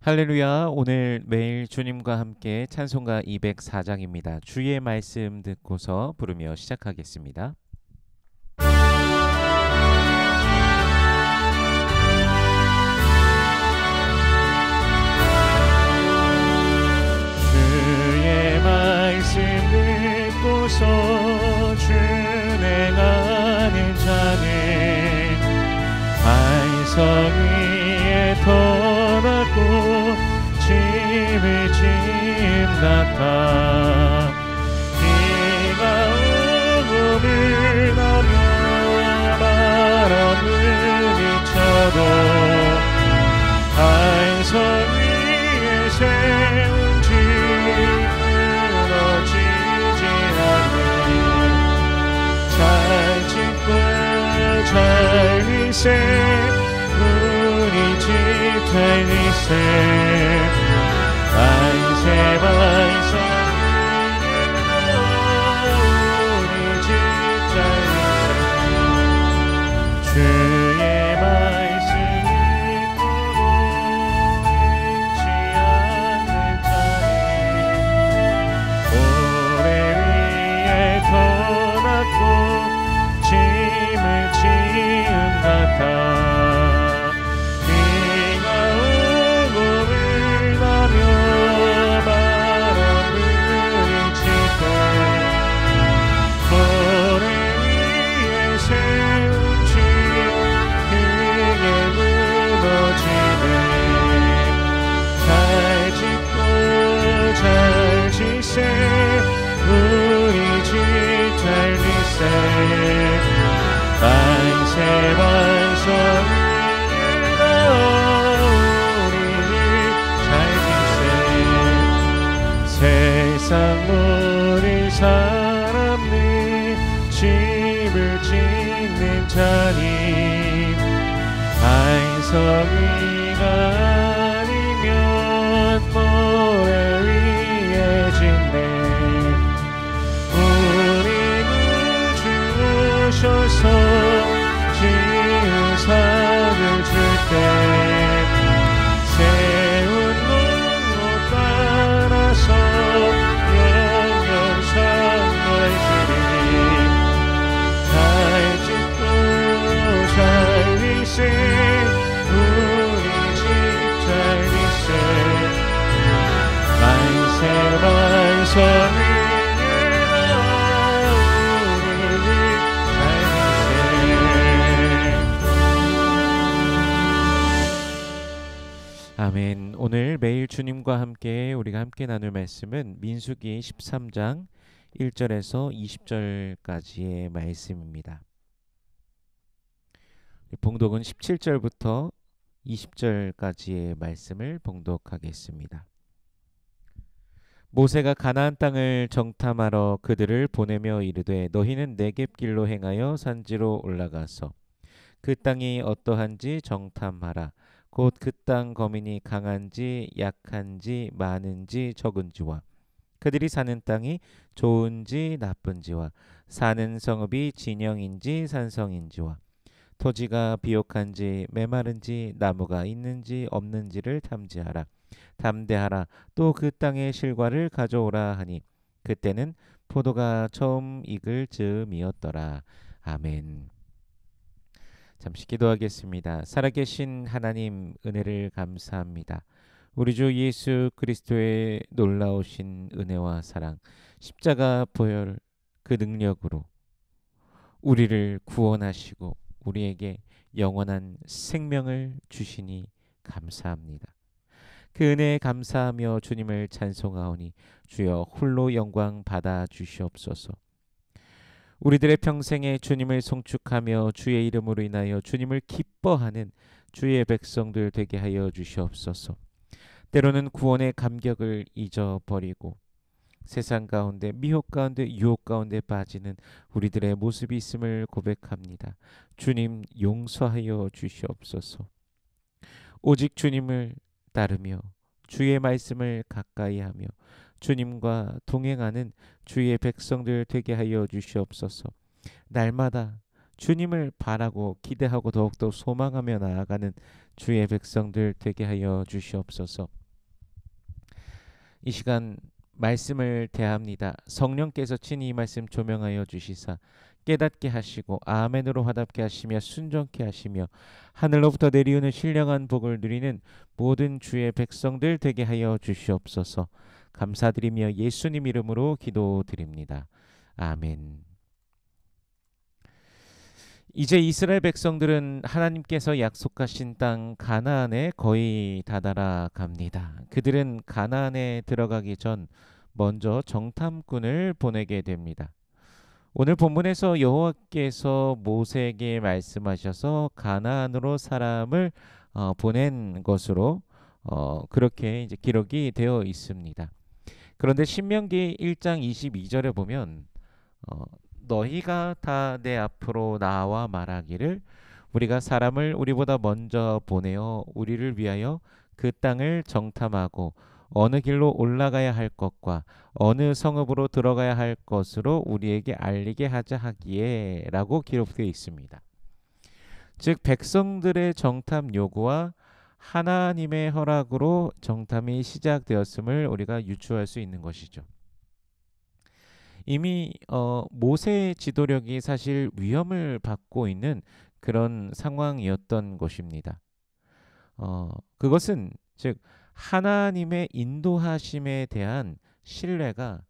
할렐루야. 오늘 매일 주님과 함께 찬송가 204장입니다. 주의 말씀 듣고서 부르며 시작하겠습니다. 주의 말씀 듣고서 준행하는 자는 반석 위에 터놨고 짐을 짐 같아. 비가 오고 물나며 바람을 비쳐도 반석 위에 세운 집 무너지지 않네. 잘 짓고 잘 위세 우리 집 달리세. 만세 반석 우리 집 달리세. 주의 말씀 믿고 잃지 않는 자는 모래 위에 터놨고 짐을 지은 같아. 우리 집 달리세. 만세 반석 우리 집 달리세. 세상 모든 사람들 집을 짓는 자니 반석 위가 아니면 모래 위에 짓네. 오셔서 지은 상을 줄때 세운 농로 따라서 영영상을 주리. 잘 짓고 잘 위세 우리 집 달리세. 만세 반석 아멘. 오늘 매일 주님과 함께 우리가 함께 나눌 말씀은 민수기 13장 1절에서 20절까지의 말씀입니다. 봉독은 17절부터 20절까지의 말씀을 봉독하겠습니다. 모세가 가나안 땅을 정탐하러 그들을 보내며 이르되 너희는 네겝길로 행하여 산지로 올라가서 그 땅이 어떠한지 정탐하라. 곧 그 땅 거민이 강한지 약한지 많은지 적은지와 그들이 사는 땅이 좋은지 나쁜지와 사는 성읍이 진영인지 산성인지와 토지가 비옥한지 메마른지 나무가 있는지 없는지를 탐지하라. 담대하라. 또 그 땅의 실과를 가져오라 하니 그때는 포도가 처음 익을 즈음이었더라. 아멘. 잠시 기도하겠습니다. 살아계신 하나님, 은혜를 감사합니다. 우리 주 예수 그리스도의 놀라우신 은혜와 사랑, 십자가 보혈 그 능력으로 우리를 구원하시고 우리에게 영원한 생명을 주시니 감사합니다. 그 은혜에 감사하며 주님을 찬송하오니 주여 홀로 영광 받아 주시옵소서. 우리들의 평생에 주님을 송축하며 주의 이름으로 인하여 주님을 기뻐하는 주의 백성들 되게 하여 주시옵소서. 때로는 구원의 감격을 잊어버리고 세상 가운데 미혹 가운데 유혹 가운데 빠지는 우리들의 모습이 있음을 고백합니다. 주님 용서하여 주시옵소서. 오직 주님을 따르며 주의 말씀을 가까이 하며 주님과 동행하는 주의 백성들 되게 하여 주시옵소서. 날마다 주님을 바라고 기대하고 더욱더 소망하며 나아가는 주의 백성들 되게 하여 주시옵소서. 이 시간 말씀을 대합니다. 성령께서 친히 이 말씀 조명하여 주시사 깨닫게 하시고 아멘으로 화답게 하시며 순종케 하시며 하늘로부터 내리오는 신령한 복을 누리는 모든 주의 백성들 되게 하여 주시옵소서. 감사드리며 예수님 이름으로 기도드립니다. 아멘. 이제 이스라엘 백성들은 하나님께서 약속하신 땅 가나안에 거의 다다라 갑니다. 그들은 가나안에 들어가기 전 먼저 정탐꾼을 보내게 됩니다. 오늘 본문에서 여호와께서 모세에게 말씀하셔서 가나안으로 사람을 보낸 것으로 그렇게 이제 기록이 되어 있습니다. 그런데 신명기 1장 22절에 보면 너희가 다 내 앞으로 나와 말하기를 우리가 사람을 우리보다 먼저 보내어 우리를 위하여 그 땅을 정탐하고 어느 길로 올라가야 할 것과 어느 성읍으로 들어가야 할 것으로 우리에게 알리게 하자 하기에 라고 기록되어 있습니다. 즉 백성들의 정탐 요구와 하나님의 허락으로 정탐이 시작되었음을 우리가 유추할 수 있는 것이죠. 이미 모세의 지도력이 사실 위험을 받고 있는 그런 상황이었던 것입니다. 그것은 즉 하나님의 인도하심에 대한 신뢰가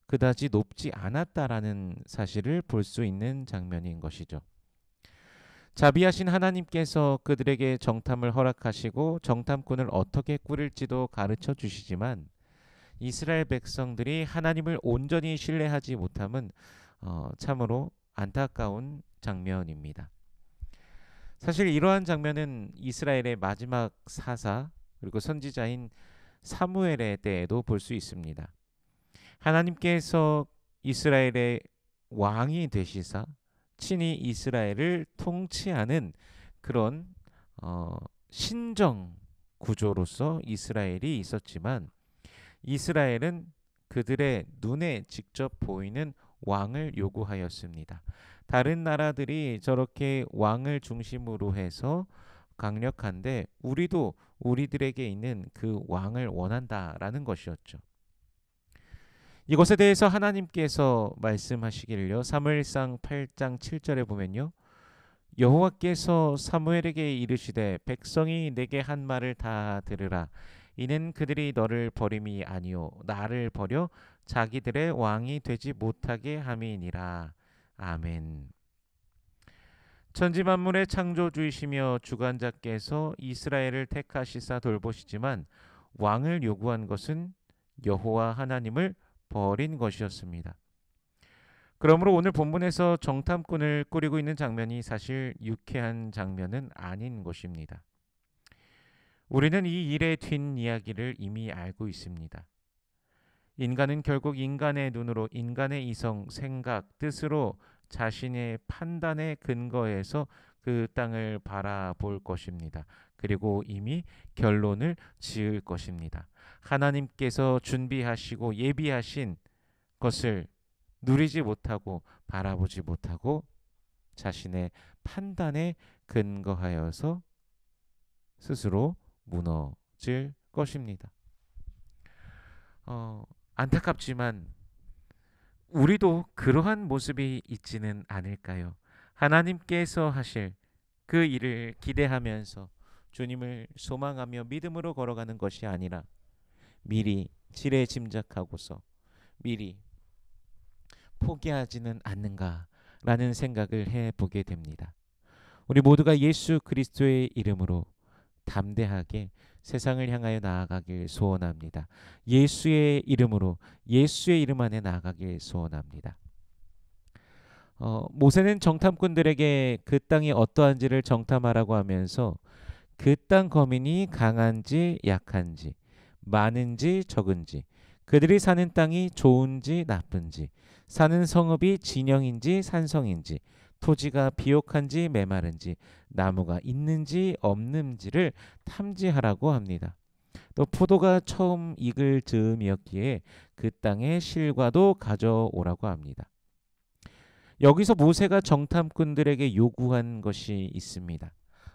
그다지 높지 않았다라는 사실을 볼 수 있는 장면인 것이죠. 자비하신 하나님께서 그들에게 정탐을 허락하시고 정탐꾼을 어떻게 꾸릴지도 가르쳐 주시지만 이스라엘 백성들이 하나님을 온전히 신뢰하지 못함은 참으로 안타까운 장면입니다. 사실 이러한 장면은 이스라엘의 마지막 사사 그리고 선지자인 사무엘의 때에도 볼 수 있습니다. 하나님께서 이스라엘의 왕이 되시사 친히 이스라엘을 통치하는 그런 신정 구조로서 이스라엘이 있었지만 이스라엘은 그들의 눈에 직접 보이는 왕을 요구하였습니다. 다른 나라들이 저렇게 왕을 중심으로 해서 강력한데 우리도 우리들에게 있는 그 왕을 원한다라는 것이었죠. 이것에 대해서 하나님께서 말씀하시기를요. 사무엘상 8장 7절에 보면요. 여호와께서 사무엘에게 이르시되 백성이 내게 한 말을 다 들으라. 이는 그들이 너를 버림이 아니요 나를 버려 자기들의 왕이 되지 못하게 함이니라. 아멘. 천지만물의 창조주이시며 주관자께서 이스라엘을 택하시사 돌보시지만 왕을 요구한 것은 여호와 하나님을 버린 것이었습니다. 그러므로 오늘 본문에서 정탐꾼을 꾸리고 있는 장면이 사실 유쾌한 장면은 아닌 것입니다. 우리는 이 일의 뒷이야기를 이미 알고 있습니다. 인간은 결국 인간의 눈으로 인간의 이성, 생각, 뜻으로 자신의 판단에 근거해서 그 땅을 바라볼 것입니다. 그리고 이미 결론을 지을 것입니다. 하나님께서 준비하시고 예비하신 것을 누리지 못하고 바라보지 못하고 자신의 판단에 근거하여서 스스로 무너질 것입니다. 안타깝지만 우리도 그러한 모습이 있지는 않을까요? 하나님께서 하실 그 일을 기대하면서 주님을 소망하며 믿음으로 걸어가는 것이 아니라 미리 지레 짐작하고서 미리 포기하지는 않는가라는 생각을 해보게 됩니다. 우리 모두가 예수 그리스도의 이름으로 담대하게 세상을 향하여 나아가길 소원합니다. 예수의 이름으로 예수의 이름 안에 나아가길 소원합니다. 모세는 정탐꾼들에게 그 땅이 어떠한지를 정탐하라고 하면서 그 땅 거민이 강한지 약한지 많은지 적은지 그들이 사는 땅이 좋은지 나쁜지 사는 성읍이 진영인지 산성인지 토지가 비옥한지 메마른지 나무가 있는지 없는지를 탐지하라고 합니다. 또 포도가 처음 익을 즈음이었기에 그 땅의 실과도 가져오라고 합니다. 여기서 모세가 정탐꾼들에게 요구한 것이 있습니다.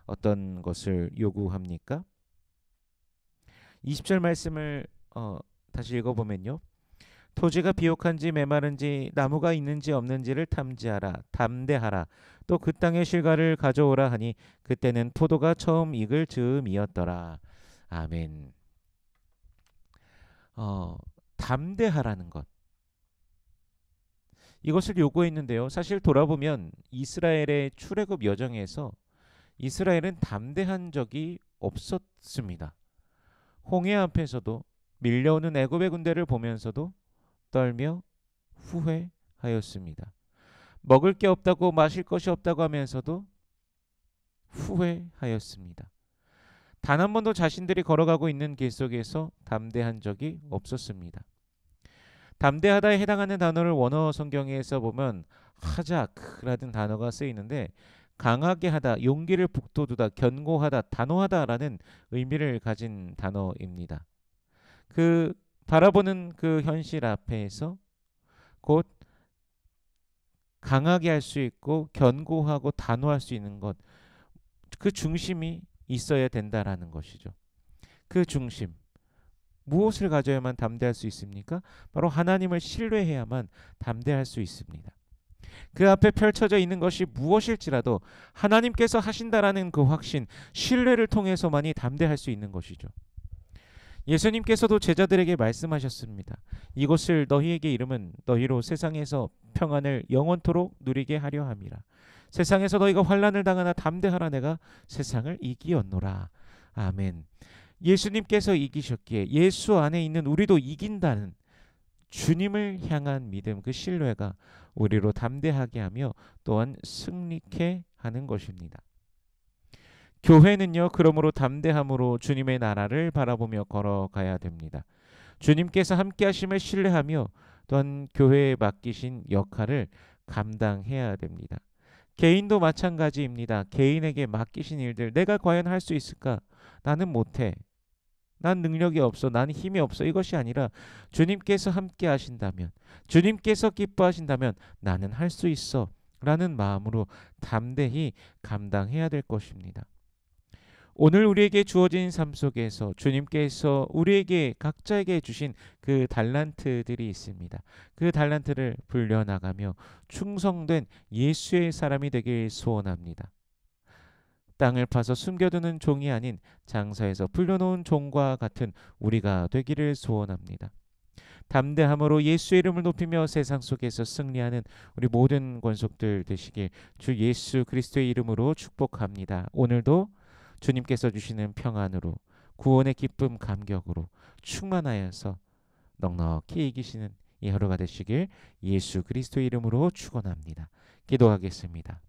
어떤 것을 요구합니까? 20절 말씀을 다시 읽어보면요. 토지가 비옥한지 메마른지 나무가 있는지 없는지를 탐지하라. 담대하라. 또 그 땅의 실과를 가져오라 하니 그때는 포도가 처음 익을 즈음이었더라. 아멘. 담대하라는 것. 이것을 요구했는데요. 사실 돌아보면 이스라엘의 출애굽 여정에서 이스라엘은 담대한 적이 없었습니다. 홍해 앞에서도 밀려오는 애굽의 군대를 보면서도 떨며 후회하였습니다. 먹을 게 없다고 마실 것이 없다고 하면서도 후회하였습니다. 단 한 번도 자신들이 걸어가고 있는 길 속에서 담대한 적이 없었습니다. 담대하다에 해당하는 단어를 원어 성경에서 보면 하자크라는 단어가 쓰이는데 강하게 하다, 용기를 북돋우다, 견고하다, 단호하다라는 의미를 가진 단어입니다. 그 바라보는 그 현실 앞에서 곧 강하게 할 수 있고 견고하고 단호할 수 있는 것, 그 중심이 있어야 된다라는 것이죠. 그 중심. 무엇을 가져야만 담대할 수 있습니까? 바로 하나님을 신뢰해야만 담대할 수 있습니다. 그 앞에 펼쳐져 있는 것이 무엇일지라도 하나님께서 하신다라는 그 확신, 신뢰를 통해서만이 담대할 수 있는 것이죠. 예수님께서도 제자들에게 말씀하셨습니다. 이것을 너희에게 이름은 너희로 세상에서 평안을 영원토록 누리게 하려 함이라. 세상에서 너희가 환난을 당하나 담대하라. 내가 세상을 이기었노라. 아멘. 예수님께서 이기셨기에 예수 안에 있는 우리도 이긴다는 주님을 향한 믿음, 그 신뢰가 우리로 담대하게 하며 또한 승리케 하는 것입니다. 교회는요, 그러므로 담대함으로 주님의 나라를 바라보며 걸어가야 됩니다. 주님께서 함께 하심을 신뢰하며 또한 교회에 맡기신 역할을 감당해야 됩니다. 개인도 마찬가지입니다. 개인에게 맡기신 일들 내가 과연 할 수 있을까? 나는 못해. 난 능력이 없어. 난 힘이 없어. 이것이 아니라 주님께서 함께 하신다면, 주님께서 기뻐하신다면 나는 할 수 있어 라는 마음으로 담대히 감당해야 될 것입니다. 오늘 우리에게 주어진 삶 속에서 주님께서 우리에게 각자에게 주신 그 달란트들이 있습니다. 그 달란트를 불려나가며 충성된 예수의 사람이 되길 소원합니다. 땅을 파서 숨겨두는 종이 아닌 장사에서 불려놓은 종과 같은 우리가 되기를 소원합니다. 담대함으로 예수의 이름을 높이며 세상 속에서 승리하는 우리 모든 권속들 되시길 주 예수 그리스도의 이름으로 축복합니다. 오늘도 주님께서 주시는 평안으로 구원의 기쁨 감격으로 충만하여서 넉넉히 이기시는 이 하루가 되시길 예수 그리스도의 이름으로 축원합니다. 기도하겠습니다.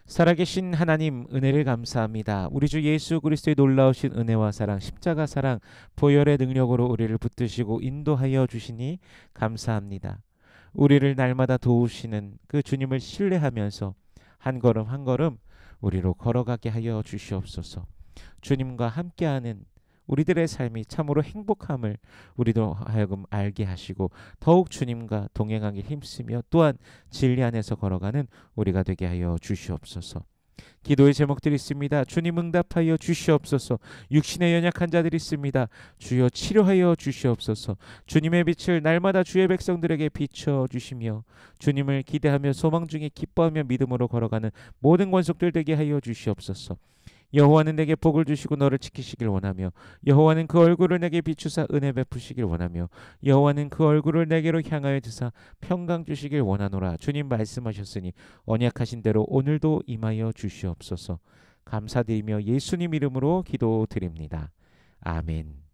살아계신 하나님, 은혜를 감사합니다. 우리 주 예수 그리스도의 놀라우신 은혜와 사랑, 십자가 사랑, 보혈의 능력으로 우리를 붙드시고 인도하여 주시니 감사합니다. 우리를 날마다 도우시는 그 주님을 신뢰하면서 한 걸음 한 걸음 우리로 걸어가게 하여 주시옵소서. 주님과 함께하는 우리들의 삶이 참으로 행복함을 우리도 하여금 알게 하시고 더욱 주님과 동행하기 힘쓰며 또한 진리 안에서 걸어가는 우리가 되게 하여 주시옵소서. 기도의 제목들이 있습니다. 주님 응답하여 주시옵소서. 육신에 연약한 자들이 있습니다. 주여 치료하여 주시옵소서. 주님의 빛을 날마다 주의 백성들에게 비춰 주시며 주님을 기대하며 소망 중에 기뻐하며 믿음으로 걸어가는 모든 권속들 되게 하여 주시옵소서. 여호와는 내게 복을 주시고 너를 지키시길 원하며 여호와는 그 얼굴을 내게 비추사 은혜 베푸시길 원하며 여호와는 그 얼굴을 내게로 향하여 드사 평강 주시길 원하노라. 주님 말씀하셨으니 언약하신 대로 오늘도 임하여 주시옵소서. 감사드리며 예수님 이름으로 기도드립니다. 아멘.